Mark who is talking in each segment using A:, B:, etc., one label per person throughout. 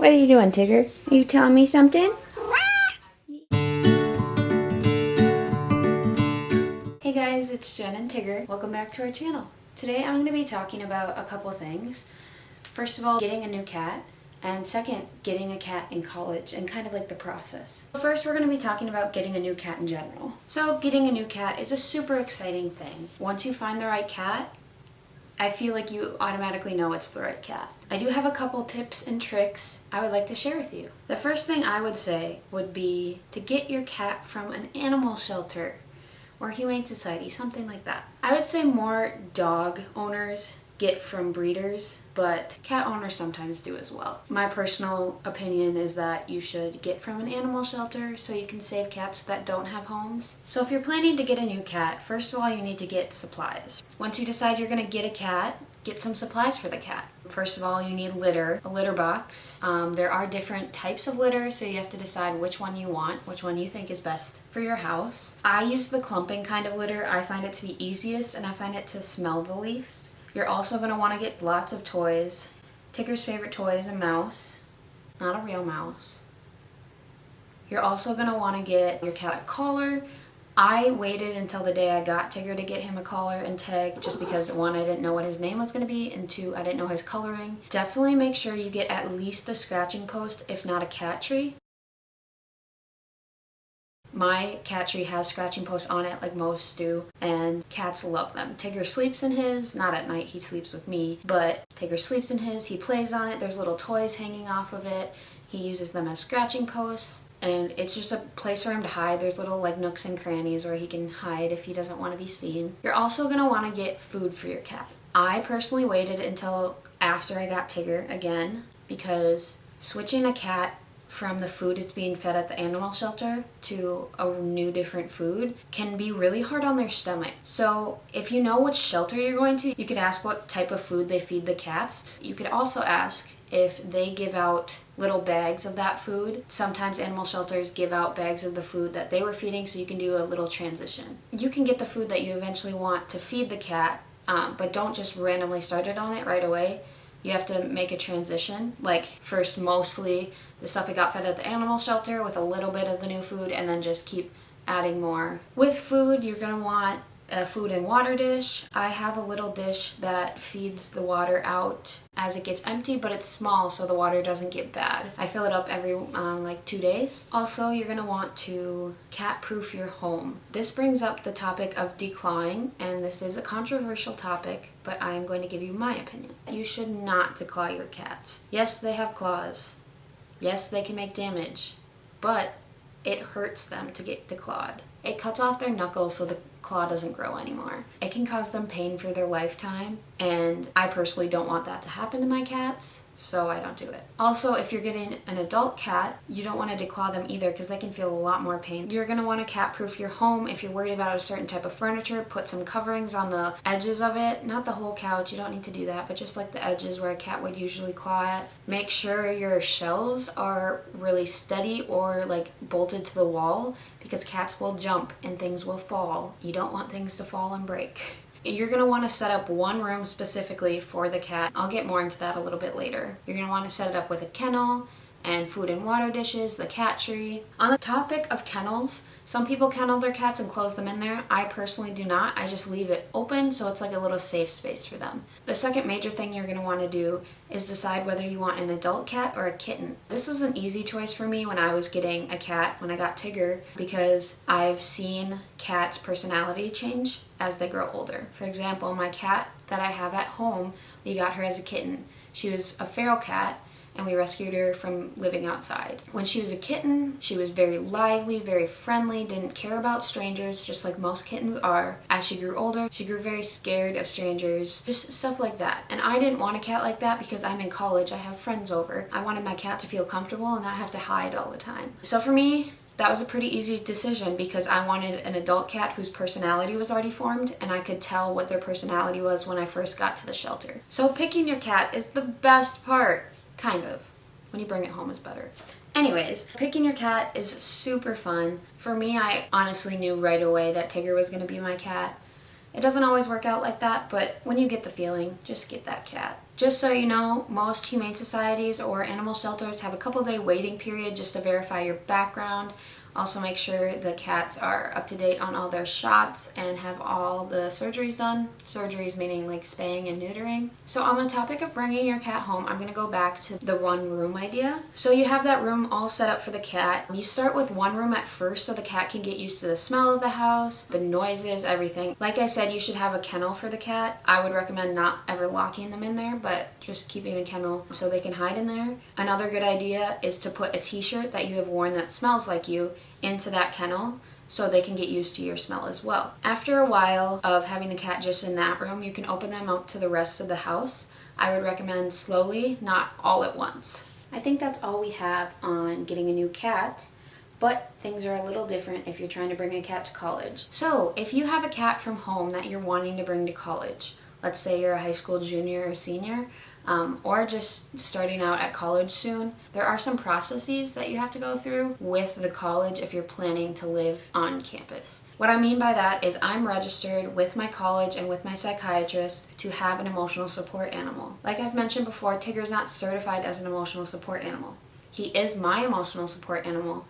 A: What are you doing, Tigger? Are you telling me something? Hey guys, it's Jen and Tigger. Welcome back to our channel. Today I'm going to be talking about a couple things. First of all, getting a new cat. And second, getting a cat in college and kind of like the process. First, we're going to be talking about getting a new cat in general. So getting a new cat is a super exciting thing. Once you find the right cat, I feel like you automatically know it's the right cat. I do have a couple tips and tricks I would like to share with you. The first thing I would say would be to get your cat from an animal shelter or humane society, something like that. I would say more dog owners get from breeders, but cat owners sometimes do as well. My personal opinion is that you should get from an animal shelter so you can save cats that don't have homes. So if you're planning to get a new cat, first of all you need to get supplies. Once you decide you're gonna get a cat, get some supplies for the cat. First of all, you need litter, a litter box. There are different types of litter, so you have to decide which one you want, which one you think is best for your house. I use the clumping kind of litter. I find it to be easiest and I find it to smell the least. You're also going to want to get lots of toys. Tigger's favorite toy is a mouse, not a real mouse. You're also going to want to get your cat a collar. I waited until the day I got Tigger to get him a collar and tag just because, one, I didn't know what his name was going to be, and two, I didn't know his coloring. Definitely make sure you get at least a scratching post, if not a cat tree. My cat tree has scratching posts on it like most do, and cats love them. Tigger sleeps in his, not at night, he sleeps with me, but Tigger sleeps in his, he plays on it, there's little toys hanging off of it, he uses them as scratching posts, and it's just a place for him to hide. There's little like nooks and crannies where he can hide if he doesn't want to be seen. You're also going to want to get food for your cat. I personally waited until after I got Tigger again, because switching a cat from the food it's being fed at the animal shelter to a new different food can be really hard on their stomach. So if you know which shelter you're going to, you could ask what type of food they feed the cats. You could also ask if they give out little bags of that food. Sometimes animal shelters give out bags of the food that they were feeding, so you can do a little transition. You can get the food that you eventually want to feed the cat, but don't just randomly start it on it right away. You have to make a transition, like first mostly the stuff I got fed at the animal shelter with a little bit of the new food, and then just keep adding more. With food, you're going to want a food and water dish. I have a little dish that feeds the water out as it gets empty, but it's small so the water doesn't get bad. I fill it up every like 2 days. Also, you're going to want to cat-proof your home. This brings up the topic of declawing, and this is a controversial topic, but I'm going to give you my opinion. You should not declaw your cats. Yes, they have claws. Yes, they can make damage, but it hurts them to get declawed. It cuts off their knuckles so the claw doesn't grow anymore. It can cause them pain for their lifetime, and I personally don't want that to happen to my cats, so I don't do it. Also, if you're getting an adult cat, you don't want to declaw them either because they can feel a lot more pain. You're going to want to cat-proof your home. If you're worried about a certain type of furniture, put some coverings on the edges of it. Not the whole couch, you don't need to do that, but just like the edges where a cat would usually claw at. Make sure your shelves are really steady or like bolted to the wall, because cats will jump and things will fall. You don't want things to fall and break. You're going to want to set up one room specifically for the cat. I'll get more into that a little bit later. You're going to want to set it up with a kennel and food and water dishes, the cat tree. On the topic of kennels, some people kennel their cats and close them in there. I personally do not. I just leave it open so it's like a little safe space for them. The second major thing you're going to want to do is decide whether you want an adult cat or a kitten. This was an easy choice for me when I was getting a cat, when I got Tigger, because I've seen cats' personality change as they grow older. For example, my cat that I have at home, we got her as a kitten. She was a feral cat, and we rescued her from living outside. When she was a kitten, she was very lively, very friendly, didn't care about strangers, just like most kittens are. As she grew older, she grew very scared of strangers, just stuff like that. And I didn't want a cat like that because I'm in college, I have friends over. I wanted my cat to feel comfortable and not have to hide all the time. So for me, that was a pretty easy decision because I wanted an adult cat whose personality was already formed, and I could tell what their personality was when I first got to the shelter. So picking your cat is the best part. Kind of. When you bring it home is better. Anyways, picking your cat is super fun. For me, I honestly knew right away that Tigger was going to be my cat. It doesn't always work out like that, but when you get the feeling, just get that cat. Just so you know, most humane societies or animal shelters have a couple-day waiting period just to verify your background. Also make sure the cats are up to date on all their shots and have all the surgeries done. Surgeries meaning like spaying and neutering. So on the topic of bringing your cat home, I'm going to go back to the one room idea. So you have that room all set up for the cat. You start with one room at first so the cat can get used to the smell of the house, the noises, everything. Like I said, you should have a kennel for the cat. I would recommend not ever locking them in there, but just keeping a kennel so they can hide in there. Another good idea is to put a t-shirt that you have worn that smells like you into that kennel so they can get used to your smell as well. After a while of having the cat just in that room, you can open them out to the rest of the house. I would recommend slowly, not all at once. I think that's all we have on getting a new cat, but things are a little different if you're trying to bring a cat to college. So if you have a cat from home that you're wanting to bring to college, let's say you're a high school junior or senior, or just starting out at college soon, there are some processes that you have to go through with the college if you're planning to live on campus. What I mean by that is I'm registered with my college and with my psychiatrist to have an emotional support animal. Like I've mentioned before, Tigger's not certified as an emotional support animal. He is my emotional support animal,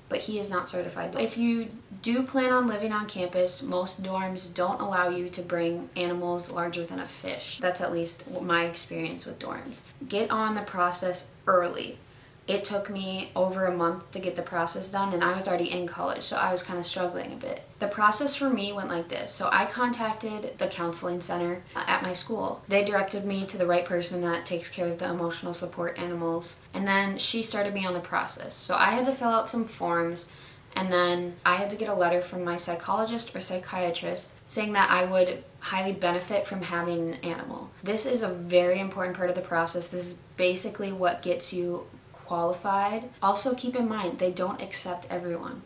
A: but he is not certified. If you do plan on living on campus, most dorms don't allow you to bring animals larger than a fish. That's at least my experience with dorms. Get on the process early. It took me over a month to get the process done, and I was already in college, so I was kind of struggling a bit. The process for me went like this. So I contacted the counseling center at my school. They directed me to the right person that takes care of the emotional support animals, and then she started me on the process. So I had to fill out some forms, and then I had to get a letter from my psychologist or psychiatrist saying that I would highly benefit from having an animal. This is a very important part of the process. This is basically what gets you qualified. Also keep in mind, they don't accept everyone.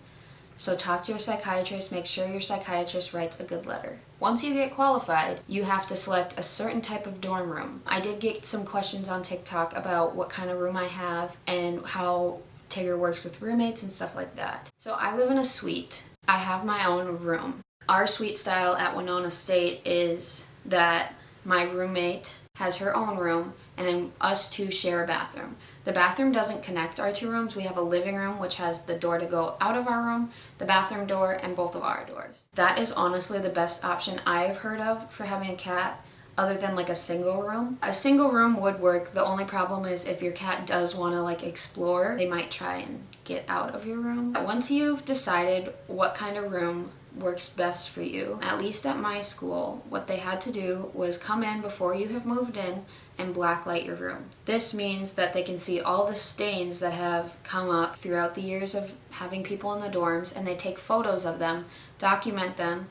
A: So talk to your psychiatrist, make sure your psychiatrist writes a good letter. Once you get qualified, you have to select a certain type of dorm room. I did get some questions on TikTok about what kind of room I have and how Tigger works with roommates and stuff like that. So I live in a suite. I have my own room. Our suite style at Winona State is that my roommate has her own room, and then us two share a bathroom. The bathroom doesn't connect our two rooms. We have a living room which has the door to go out of our room, the bathroom door, and both of our doors. That is honestly the best option I've heard of for having a cat, other than like a single room. A single room would work. The only problem is if your cat does want to like explore, they might try and get out of your room. Once you've decided what kind of room works best for you, at least at my school, what they had to do was come in before you have moved in and blacklight your room. This means that they can see all the stains that have come up throughout the years of having people in the dorms, and they take photos of them, document them,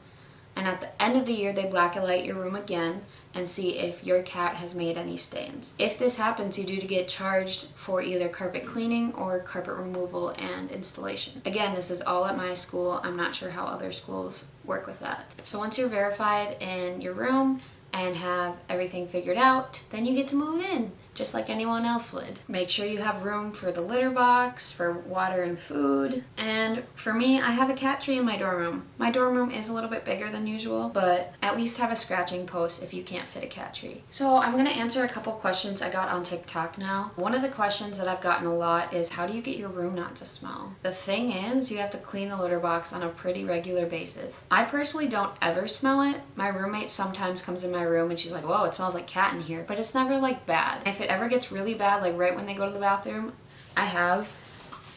A: and at the end of the year they blacklight your room again and see if your cat has made any stains. If this happens, you do get charged for either carpet cleaning or carpet removal and installation. Again, this is all at my school. I'm not sure how other schools work with that. So once you're verified in your room and have everything figured out, then you get to move in, just like anyone else would. Make sure you have room for the litter box, for water and food. And for me, I have a cat tree in my dorm room. My dorm room is a little bit bigger than usual, but at least have a scratching post if you can't fit a cat tree. So I'm gonna answer a couple questions I got on TikTok now. One of the questions that I've gotten a lot is, how do you get your room not to smell? The thing is, you have to clean the litter box on a pretty regular basis. I personally don't ever smell it. My roommate sometimes comes in my room and she's like, whoa, it smells like cat in here, but it's never like bad. If it ever gets really bad, like right when they go to the bathroom, I have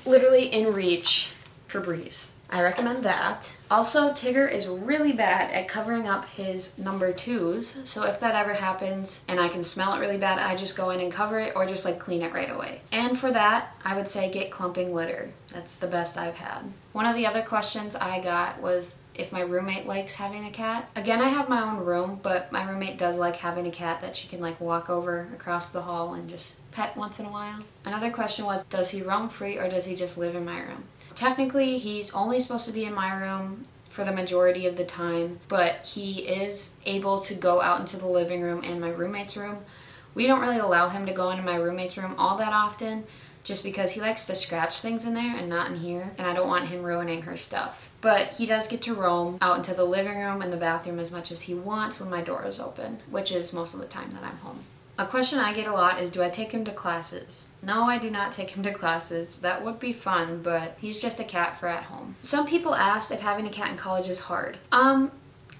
A: literally in reach Febreze. I recommend that. Also, Tigger is really bad at covering up his number twos, so if that ever happens and I can smell it really bad, I just go in and cover it or just like clean it right away. And for that, I would say get clumping litter. That's the best I've had. One of the other questions I got was if my roommate likes having a cat. Again, I have my own room, but my roommate does like having a cat that she can like walk over across the hall and just pet once in a while. Another question was, does he roam free or does he just live in my room? Technically, he's only supposed to be in my room for the majority of the time, but he is able to go out into the living room and my roommate's room. We don't really allow him to go into my roommate's room all that often, just because he likes to scratch things in there and not in here, and I don't want him ruining her stuff. But he does get to roam out into the living room and the bathroom as much as he wants when my door is open, which is most of the time that I'm home. A question I get a lot is, do I take him to classes? No, I do not take him to classes. That would be fun, but he's just a cat for at home. Some people asked if having a cat in college is hard.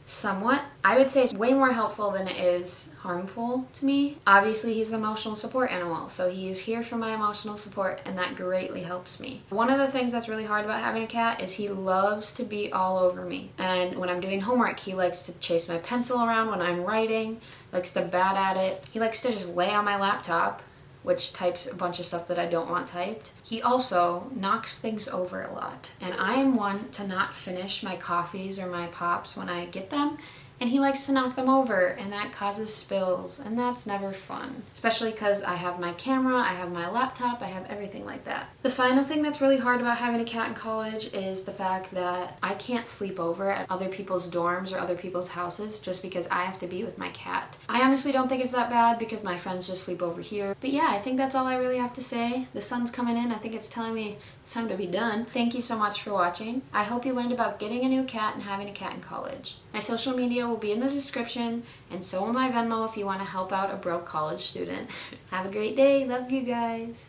A: Somewhat. I would say it's way more helpful than it is harmful to me. Obviously, he's an emotional support animal, so he is here for my emotional support, and that greatly helps me. One of the things that's really hard about having a cat is he loves to be all over me. And when I'm doing homework, he likes to chase my pencil around when I'm writing, likes to bat at it. He likes to just lay on my laptop, which types a bunch of stuff that I don't want typed. He also knocks things over a lot. And I am one to not finish my coffees or my pops when I get them. And he likes to knock them over, and that causes spills, and that's never fun. Especially because I have my camera, I have my laptop, I have everything like that. The final thing that's really hard about having a cat in college is the fact that I can't sleep over at other people's dorms or other people's houses just because I have to be with my cat. I honestly don't think it's that bad because my friends just sleep over here. But yeah, I think that's all I really have to say. The sun's coming in. I think it's telling me it's time to be done. Thank you so much for watching. I hope you learned about getting a new cat and having a cat in college. My social media will be in the description, and so will my Venmo if you want to help out a broke college student. Have a great day. Love you guys.